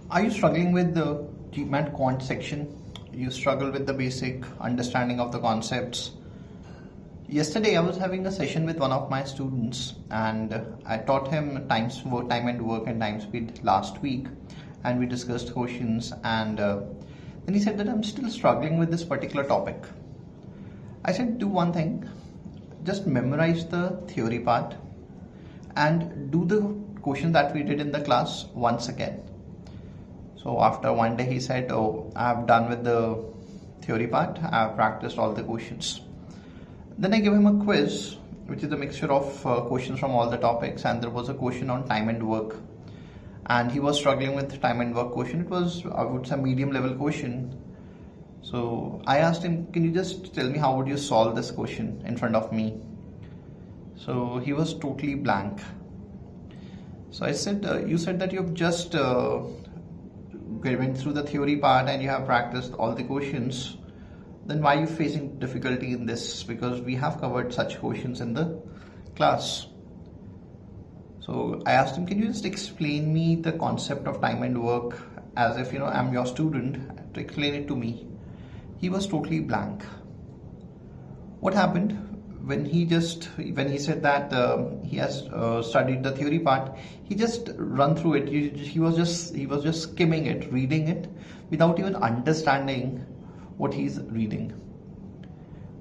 Are you struggling with the GMAT Quant section? You struggle with the basic understanding of the concepts. Yesterday I was having a session with one of my students and I taught him time and work and time speed last week, and we discussed questions, and then he said that I'm still struggling with this particular topic. I said, do one thing, just memorize the theory part and do the question that we did in the class once again. So after one day he said, oh, I've done with the theory part, I've practiced all the questions. Then I gave him a quiz, which is a mixture of questions from all the topics, and there was a question on time and work. And he was struggling with time and work question. It was, I would say, medium level question. So I asked him, can you just tell me how would you solve this question in front of me? So he was totally blank. So I said, you said that you've just went through the theory part and you have practiced all the questions. Then why are you facing difficulty in this? Because we have covered such questions in the class. So I asked him, can you just explain me the concept of time and work as if I'm your student, to explain it to me. He was totally blank. What happened when he said that he has studied the theory part, he just run through it. He was just skimming it, reading it without even understanding what he's reading.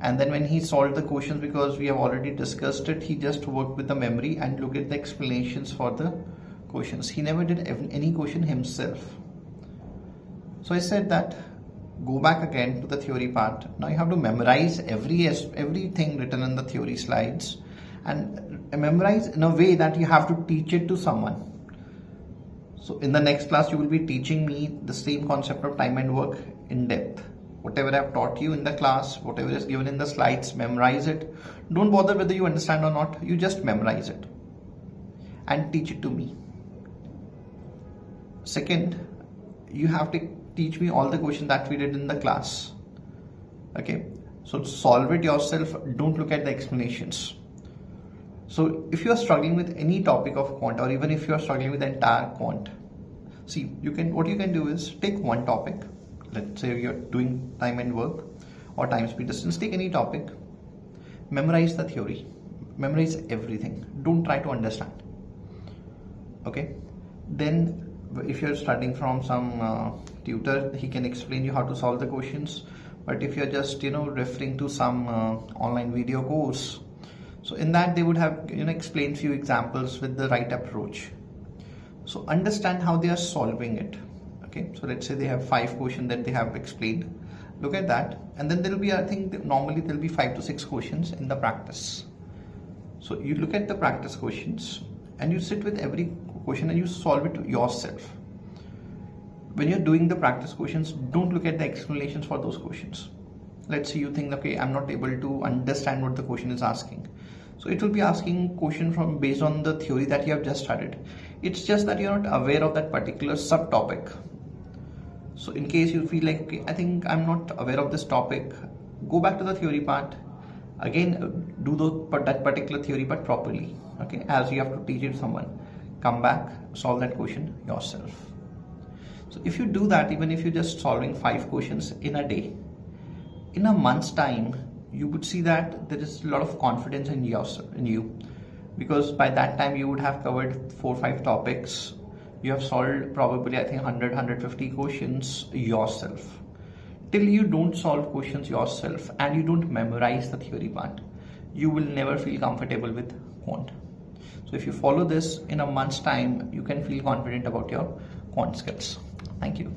And then when he solved the questions, because we have already discussed it, he just worked with the memory and looked at the explanations for the questions. He never did any question himself. So I said that go back again to the theory part. Now you have to memorize everything written in the theory slides, and memorize in a way that you have to teach it to someone. So in the next class you will be teaching me the same concept of time and work in depth. Whatever I've taught you in the class, whatever is given in the slides, memorize it. Don't bother whether you understand or not, you just memorize it and teach it to me. Second, you have to teach me all the questions that we did in the class. Okay, so solve it yourself, don't look at the explanations. So if you are struggling with any topic of quant, or even if you are struggling with the entire quant, see, what you can do is take one topic. Let's say you're doing time and work or time, speed, distance. Take any topic, memorize the theory, memorize everything. Don't try to understand. Okay, then if you're studying from some tutor, he can explain you how to solve the questions. But if you're just referring to some online video course, so in that they would have explained few examples with the right approach. So understand how they are solving it. Okay, so let's say they have 5 questions that they have explained. Look at that, and then there will be, I think normally there will be 5 to 6 questions in the practice. So you look at the practice questions and you sit with every question and you solve it yourself. When you're doing the practice questions, don't look at the explanations for those questions. Let's say you think, okay, I'm not able to understand what the question is asking. So it will be asking question based on the theory that you have just studied. It's just that you're not aware of that particular subtopic. So in case you feel like, okay, I think I'm not aware of this topic, go back to the theory part. Again, do that particular theory part properly. Okay, as you have to teach it to someone. Come back, solve that question yourself. So if you do that, even if you're just solving 5 questions in a day, in a month's time, you would see that there is a lot of confidence in you, because by that time you would have covered 4 or 5 topics. You have solved probably, I think, 100-150 questions yourself. Till you don't solve questions yourself and you don't memorize the theory part, you will never feel comfortable with quant. So if you follow this, in a month's time, you can feel confident about your quant skills. Thank you.